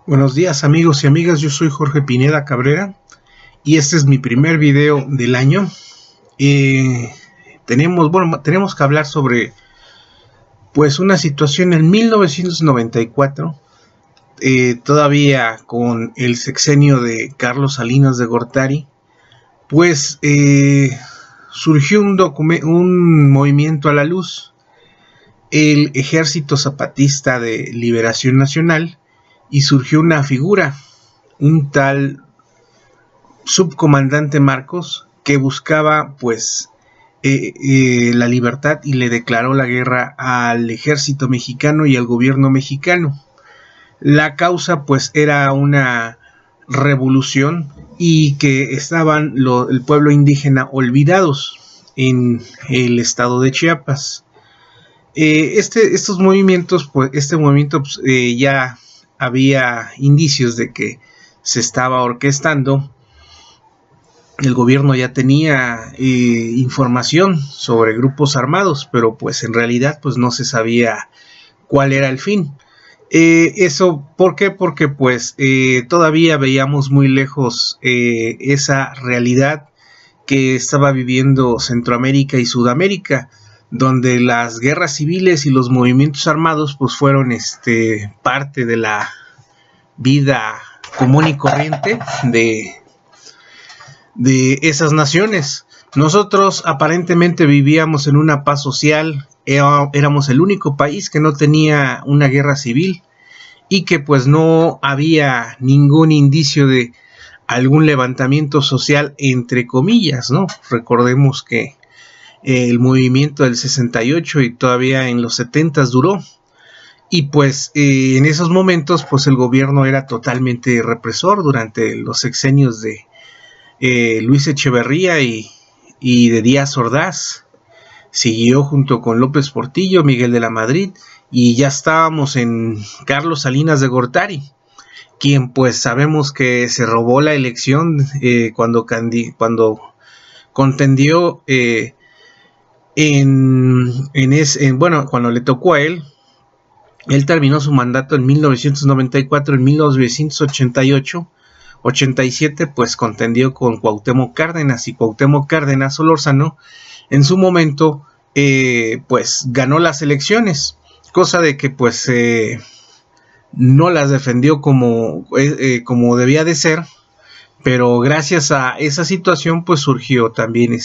Buenos días amigos y amigas, yo soy Jorge Pineda Cabrera y este es mi primer video del año. Tenemos que hablar sobre pues una situación en 1994, todavía con el sexenio de Carlos Salinas de Gortari, pues surgió un movimiento a la luz, el Ejército Zapatista de Liberación Nacional, y surgió una figura, un tal subcomandante Marcos, que buscaba pues la libertad y le declaró la guerra al ejército mexicano y al gobierno mexicano. La causa pues era una revolución y que estaban el pueblo indígena olvidados en el estado de Chiapas. Estos movimientos, pues este movimiento pues, ya había indicios de que se estaba orquestando. El gobierno ya tenía información sobre grupos armados, pero pues en realidad pues no se sabía cuál era el fin. Eso, ¿por qué? Porque pues todavía veíamos muy lejos esa realidad que estaba viviendo Centroamérica y Sudamérica, donde las guerras civiles y los movimientos armados pues fueron parte de la vida común y corriente de esas naciones. Nosotros aparentemente vivíamos en una paz social, éramos el único país que no tenía una guerra civil y que pues no había ningún indicio de algún levantamiento social, entre comillas, ¿no? Recordemos que el movimiento del 68 y todavía en los 70 duró, y pues en esos momentos pues el gobierno era totalmente represor durante los sexenios de Luis Echeverría y de Díaz Ordaz. Siguió junto con López Portillo, Miguel de la Madrid, y ya estábamos en Carlos Salinas de Gortari, quien pues sabemos que se robó la elección cuando contendió cuando le tocó a él. Él terminó su mandato en 1994, en 1988, 87, pues contendió con Cuauhtémoc Cárdenas, y Cuauhtémoc Cárdenas Solórzano en su momento pues ganó las elecciones, cosa de que pues no las defendió como debía de ser, pero gracias a esa situación pues surgió también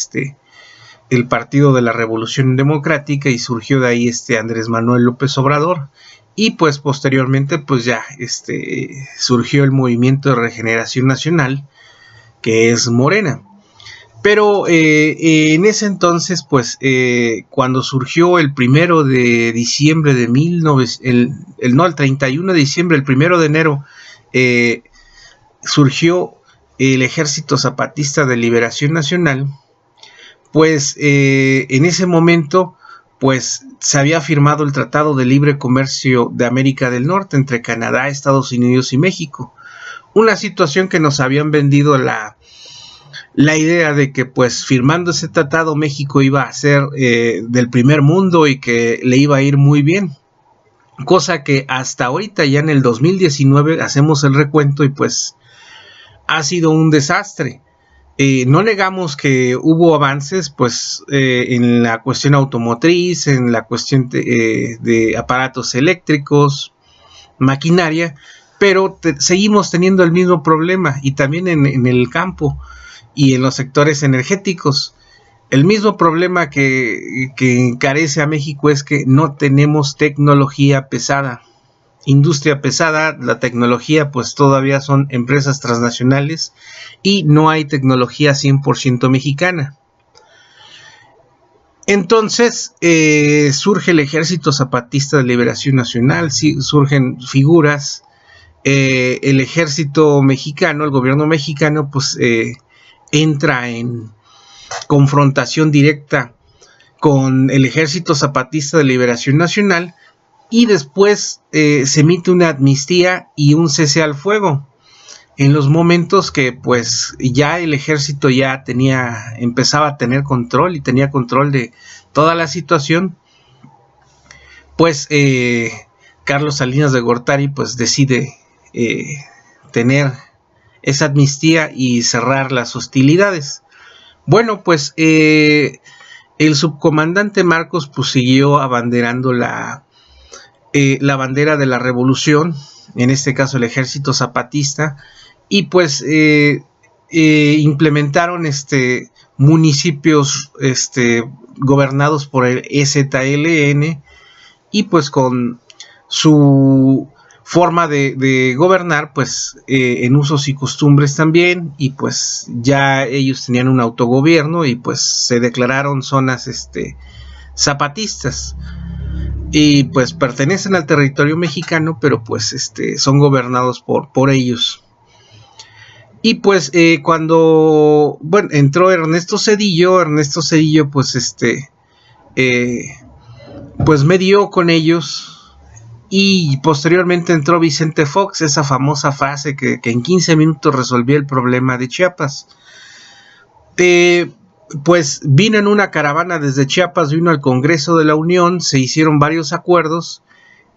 el Partido de la Revolución Democrática, y surgió de ahí Andrés Manuel López Obrador, y pues posteriormente pues ya surgió el Movimiento de Regeneración Nacional, que es Morena. Pero en ese entonces pues cuando surgió el 1 de diciembre de el 31 de diciembre, el 1 de enero surgió el Ejército Zapatista de Liberación Nacional. Pues en ese momento pues se había firmado el Tratado de Libre Comercio de América del Norte entre Canadá, Estados Unidos y México. Una situación que nos habían vendido la idea de que pues firmando ese tratado México iba a ser del primer mundo y que le iba a ir muy bien. Cosa que hasta ahorita, ya en el 2019, hacemos el recuento y pues ha sido un desastre. No negamos que hubo avances pues en la cuestión automotriz, en la cuestión de aparatos eléctricos, maquinaria, pero seguimos teniendo el mismo problema, y también en el campo y en los sectores energéticos. El mismo problema que encarece a México es que no tenemos tecnología pesada, industria pesada. La tecnología pues todavía son empresas transnacionales y no hay tecnología 100% mexicana. Entonces surge el Ejército Zapatista de Liberación Nacional, surgen figuras, el ejército mexicano, el gobierno mexicano pues entra en confrontación directa con el Ejército Zapatista de Liberación Nacional, y después se emite una amnistía y un cese al fuego en los momentos que pues ya el ejército ya empezaba a tener control y tenía control de toda la situación. Pues Carlos Salinas de Gortari pues decide tener esa amnistía y cerrar las hostilidades. Bueno, pues el subcomandante Marcos pues siguió abanderando la bandera de la revolución, en este caso el ejército zapatista, y pues implementaron municipios gobernados por el EZLN, y pues con su forma de gobernar pues en usos y costumbres también, y pues ya ellos tenían un autogobierno y pues se declararon zonas zapatistas, y pues pertenecen al territorio mexicano, pero pues son gobernados por ellos. Y pues cuando entró Ernesto Zedillo pues pues medió con ellos, y posteriormente entró Vicente Fox, esa famosa frase que en 15 minutos resolvió el problema de Chiapas. Pues vino en una caravana desde Chiapas, vino al Congreso de la Unión, se hicieron varios acuerdos,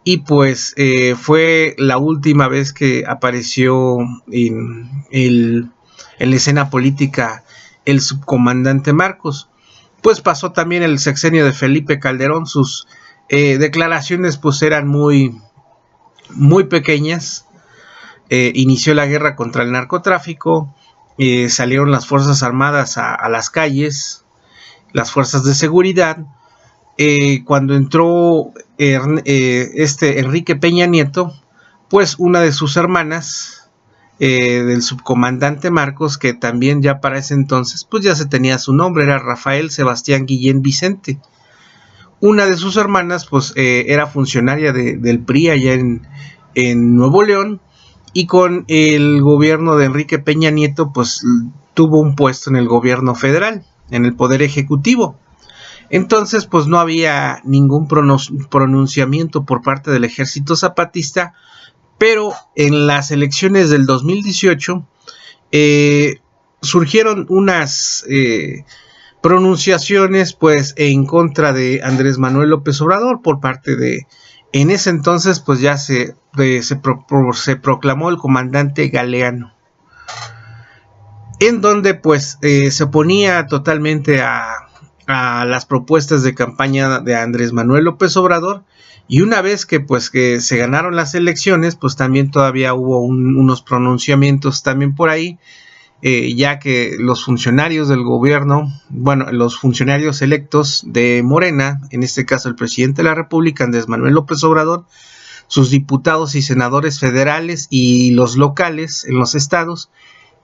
y pues fue la última vez que apareció en la escena política el subcomandante Marcos. Pues pasó también el sexenio de Felipe Calderón, sus declaraciones pues eran muy pequeñas. Inició la guerra contra el narcotráfico, salieron las Fuerzas Armadas a las calles, las fuerzas de seguridad. Cuando entró Enrique Peña Nieto, pues una de sus hermanas, del subcomandante Marcos, que también ya para ese entonces pues ya se tenía su nombre, era Rafael Sebastián Guillén Vicente. Una de sus hermanas pues era funcionaria del PRI allá en Nuevo León, y con el gobierno de Enrique Peña Nieto pues tuvo un puesto en el gobierno federal, en el Poder Ejecutivo. Entonces pues no había ningún pronunciamiento por parte del ejército zapatista, pero en las elecciones del 2018 surgieron unas pronunciaciones pues en contra de Andrés Manuel López Obrador por parte de, en ese entonces pues ya se proclamó el comandante Galeano, en donde pues se oponía totalmente a las propuestas de campaña de Andrés Manuel López Obrador. Y una vez que pues que se ganaron las elecciones, pues también todavía hubo unos pronunciamientos también por ahí, ya que los funcionarios del gobierno, los funcionarios electos de Morena, en este caso el presidente de la República, Andrés Manuel López Obrador, sus diputados y senadores federales y los locales en los estados,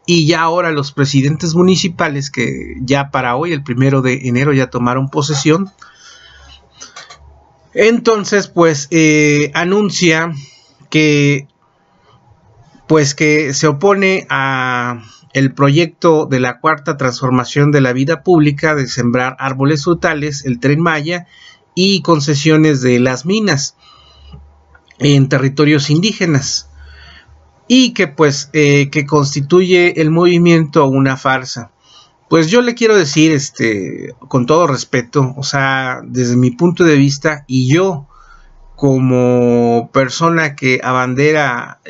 y ya ahora los presidentes municipales, que ya para hoy, el 1 de enero, ya tomaron posesión. Entonces pues anuncia que pues que se opone a el proyecto de la cuarta transformación de la vida pública, de sembrar árboles frutales, el Tren Maya y concesiones de las minas en territorios indígenas, y que pues que constituye el movimiento una farsa. Pues yo le quiero decir, con todo respeto, o sea, desde mi punto de vista, y yo como persona que abandera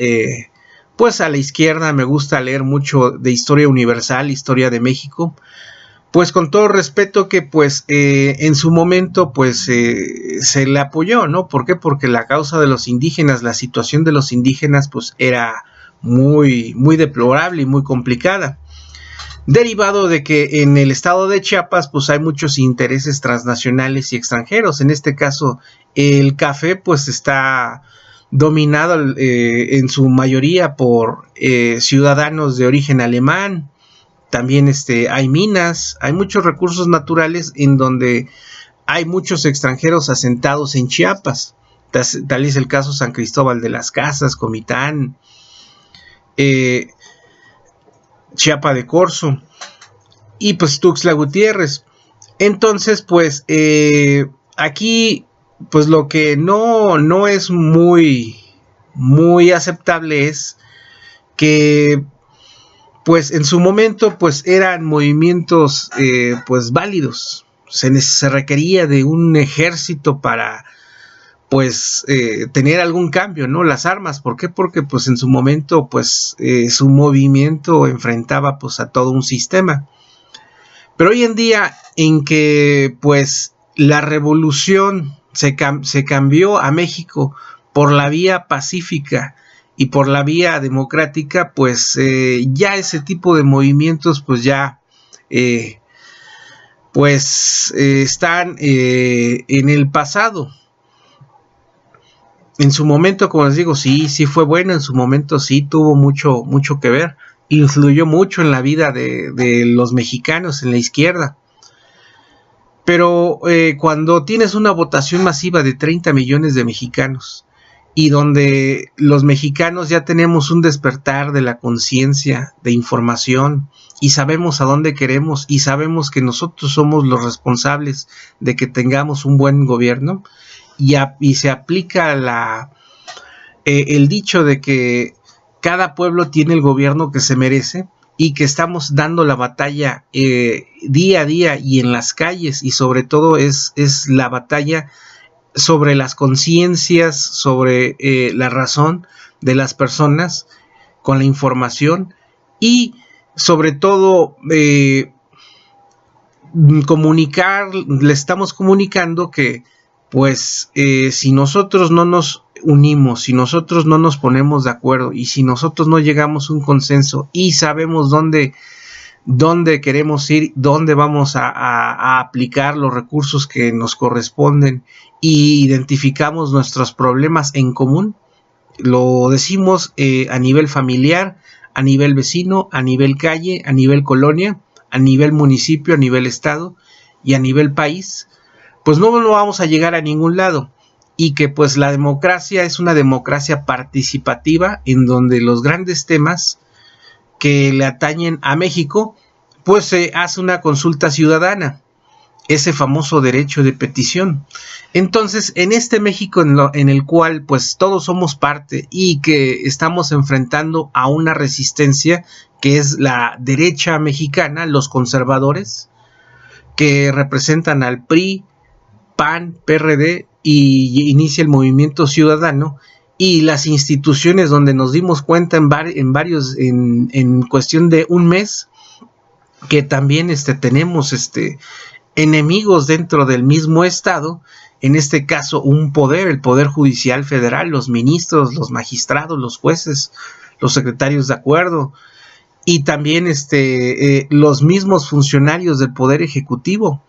pues a la izquierda, me gusta leer mucho de historia universal, historia de México, pues con todo respeto que pues en su momento pues se le apoyó, ¿no? ¿Por qué? Porque la causa de los indígenas, la situación de los indígenas pues era muy deplorable y muy complicada, derivado de que en el estado de Chiapas pues hay muchos intereses transnacionales y extranjeros. En este caso el café pues está dominado en su mayoría por ciudadanos de origen alemán. También hay minas, hay muchos recursos naturales en donde hay muchos extranjeros asentados en Chiapas. Tal es el caso San Cristóbal de las Casas, Comitán, Chiapa de Corzo y pues Tuxtla Gutiérrez. Entonces pues aquí pues lo que no es muy aceptable es que pues en su momento pues eran movimientos pues válidos. Se requería de un ejército para pues tener algún cambio, ¿no? Las armas, ¿por qué? Porque pues en su momento pues su movimiento enfrentaba pues a todo un sistema. Pero hoy en día en que pues la revolución se cambió a México por la vía pacífica y por la vía democrática, pues ya ese tipo de movimientos pues ya están en el pasado. En su momento, como les digo, sí fue bueno, en su momento sí tuvo mucho que ver, influyó mucho en la vida de los mexicanos, en la izquierda. Pero cuando tienes una votación masiva de 30 millones de mexicanos y donde los mexicanos ya tenemos un despertar de la conciencia, de información, y sabemos a dónde queremos y sabemos que nosotros somos los responsables de que tengamos un buen gobierno, y se aplica el dicho de que cada pueblo tiene el gobierno que se merece, y que estamos dando la batalla día a día y en las calles, y sobre todo es la batalla sobre las conciencias, sobre la razón de las personas, con la información, y sobre todo le estamos comunicando que pues si nosotros no nos unimos, si nosotros no nos ponemos de acuerdo y si nosotros no llegamos a un consenso y sabemos dónde queremos ir, dónde vamos a aplicar los recursos que nos corresponden, y identificamos nuestros problemas en común, lo decimos a nivel familiar, a nivel vecino, a nivel calle, a nivel colonia, a nivel municipio, a nivel estado y a nivel país, pues no vamos a llegar a ningún lado. Y que pues la democracia es una democracia participativa, en donde los grandes temas que le atañen a México, pues se hace una consulta ciudadana, ese famoso derecho de petición. Entonces, en este México en el cual pues todos somos parte y que estamos enfrentando a una resistencia que es la derecha mexicana, los conservadores, que representan al PRI, PAN, PRD, y inicia el movimiento ciudadano, y las instituciones donde nos dimos cuenta en cuestión de un mes, que también tenemos enemigos dentro del mismo estado, en este caso el poder judicial federal, los ministros, los magistrados, los jueces, los secretarios de acuerdo, y también los mismos funcionarios del poder ejecutivo,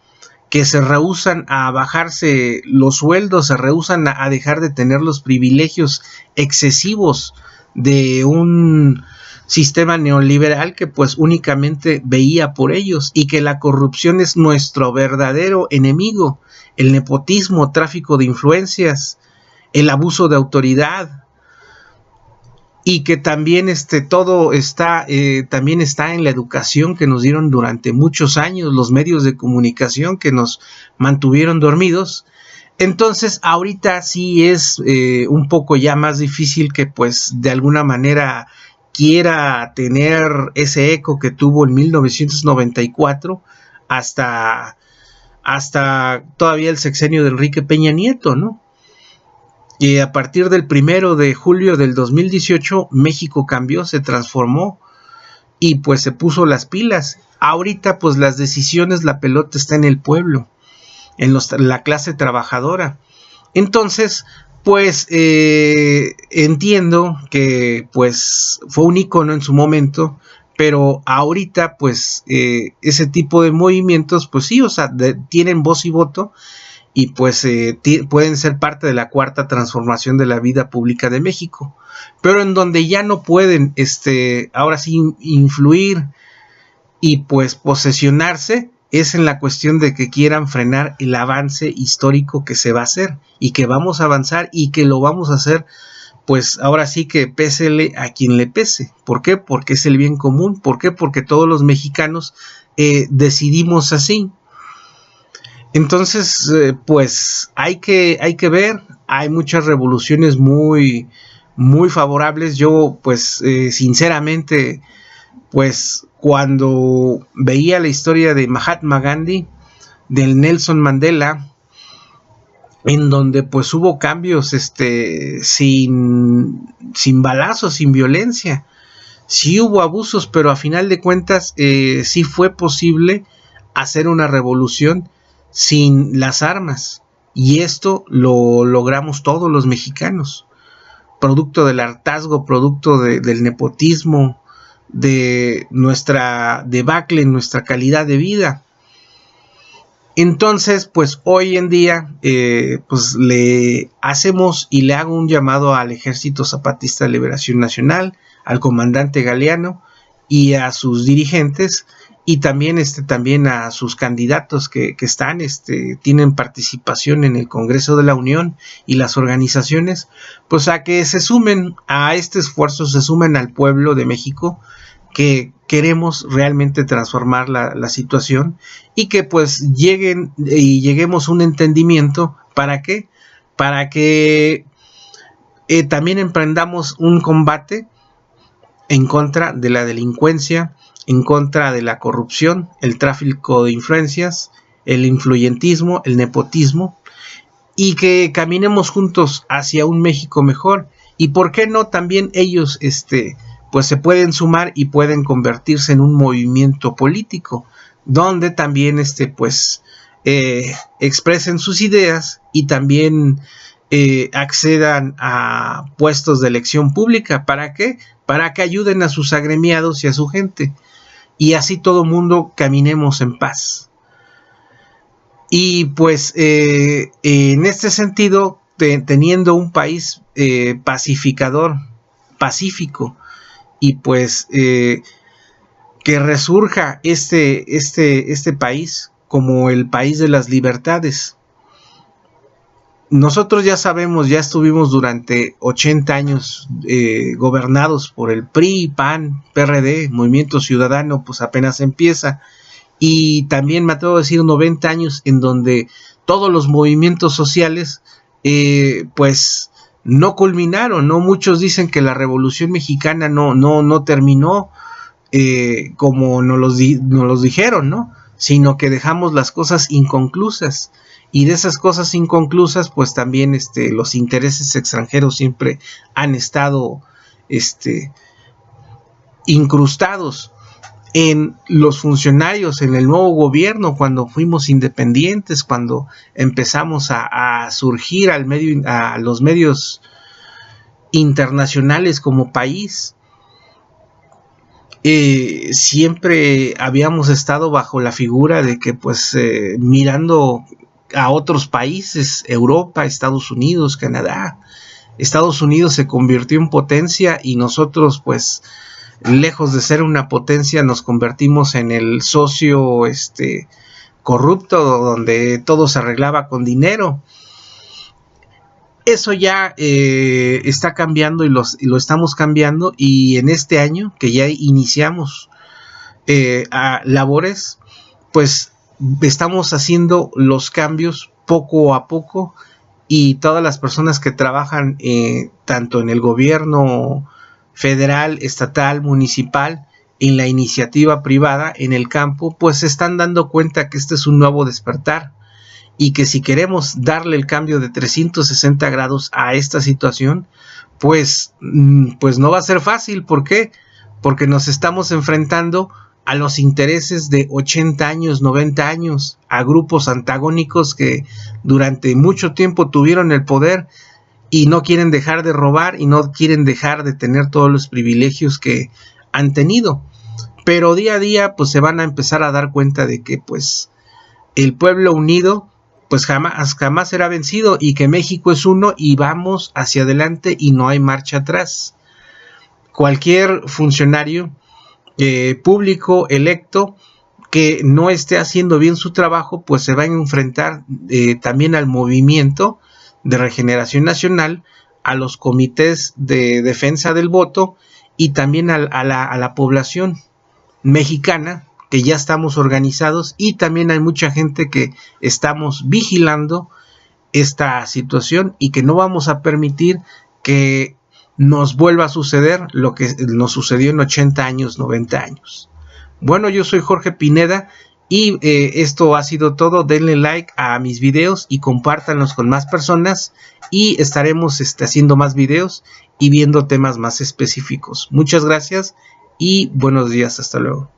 que se rehúsan a bajarse los sueldos, se rehúsan a dejar de tener los privilegios excesivos de un sistema neoliberal que pues únicamente veía por ellos, y que la corrupción es nuestro verdadero enemigo, el nepotismo, tráfico de influencias, el abuso de autoridad, y que también todo también está en la educación que nos dieron durante muchos años, los medios de comunicación que nos mantuvieron dormidos. Entonces ahorita sí es un poco ya más difícil que pues de alguna manera quiera tener ese eco que tuvo en 1994 hasta todavía el sexenio de Enrique Peña Nieto, ¿no? Y a partir del 1 de julio del 2018, México cambió, se transformó y pues se puso las pilas. Ahorita pues las decisiones, la pelota está en el pueblo, en la clase trabajadora. Entonces, pues entiendo que pues fue un ícono en su momento, pero ahorita pues ese tipo de movimientos pues sí, o sea, tienen voz y voto, y pues pueden ser parte de la cuarta transformación de la vida pública de México, pero en donde ya no pueden ahora sí influir y pues posesionarse es en la cuestión de que quieran frenar el avance histórico que se va a hacer, y que vamos a avanzar y que lo vamos a hacer pues ahora sí que pésele a quien le pese. ¿Por qué? Porque es el bien común. ¿Por qué? Porque todos los mexicanos decidimos así. Entonces, pues hay que ver, hay muchas revoluciones muy favorables. Yo, pues, sinceramente, pues, cuando veía la historia de Mahatma Gandhi, del Nelson Mandela, en donde pues hubo cambios sin balazos, sin violencia. Sí hubo abusos, pero a final de cuentas sí fue posible hacer una revolución sin las armas. Y esto lo logramos todos los mexicanos, producto del hartazgo, producto del nepotismo, de nuestra debacle en nuestra calidad de vida. Entonces, pues hoy en día, pues le hacemos y le hago un llamado al Ejército Zapatista de Liberación Nacional, al comandante Galeano y a sus dirigentes, y también, también a sus candidatos que están, tienen participación en el Congreso de la Unión y las organizaciones, pues a que se sumen a este esfuerzo, se sumen al pueblo de México, que queremos realmente transformar la situación y que pues lleguemos a un entendimiento. ¿Para qué? Para que también emprendamos un combate en contra de la delincuencia, en contra de la corrupción, el tráfico de influencias, el influyentismo, el nepotismo, y que caminemos juntos hacia un México mejor. Y por qué no también ellos pues se pueden sumar y pueden convertirse en un movimiento político, donde también pues expresen sus ideas y también accedan a puestos de elección pública. ¿Para qué? Para que ayuden a sus agremiados y a su gente, y así todo mundo caminemos en paz. Y pues en este sentido, teniendo un país pacificador, pacífico, y pues que resurja este país como el país de las libertades. Nosotros ya sabemos, ya estuvimos durante 80 años gobernados por el PRI, PAN, PRD, Movimiento Ciudadano, pues apenas empieza, y también me atrevo a decir 90 años en donde todos los movimientos sociales pues no culminaron, ¿no? Muchos dicen que la Revolución Mexicana no terminó como nos los dijeron, ¿no? Sino que dejamos las cosas inconclusas, y de esas cosas inconclusas pues también los intereses extranjeros siempre han estado incrustados en los funcionarios, en el nuevo gobierno, cuando fuimos independientes, cuando empezamos a surgir a los medios internacionales como país. Siempre habíamos estado bajo la figura de que pues mirando a otros países, Europa, Estados Unidos, Canadá. Estados Unidos se convirtió en potencia y nosotros pues lejos de ser una potencia nos convertimos en el socio corrupto, donde todo se arreglaba con dinero. Eso ya está cambiando y lo estamos cambiando, y en este año que ya iniciamos a labores, pues estamos haciendo los cambios poco a poco, y todas las personas que trabajan tanto en el gobierno federal, estatal, municipal, en la iniciativa privada, en el campo, pues se están dando cuenta que este es un nuevo despertar, y que si queremos darle el cambio de 360 grados a esta situación, pues no va a ser fácil. ¿Por qué? Porque nos estamos enfrentando a los intereses de 80 años, 90 años, a grupos antagónicos que durante mucho tiempo tuvieron el poder y no quieren dejar de robar y no quieren dejar de tener todos los privilegios que han tenido. Pero día a día pues se van a empezar a dar cuenta de que pues el pueblo unido pues jamás será vencido, y que México es uno y vamos hacia adelante y no hay marcha atrás. Cualquier funcionario público electo que no esté haciendo bien su trabajo, pues se va a enfrentar también al movimiento de regeneración nacional, a los comités de defensa del voto, y también a la población mexicana, que ya estamos organizados, y también hay mucha gente que estamos vigilando esta situación y que no vamos a permitir que nos vuelva a suceder lo que nos sucedió en 80 años, 90 años. Bueno, yo soy Jorge Pineda Y esto ha sido todo. Denle like a mis videos y compártanlos con más personas, y estaremos haciendo más videos y viendo temas más específicos. Muchas gracias y buenos días. Hasta luego.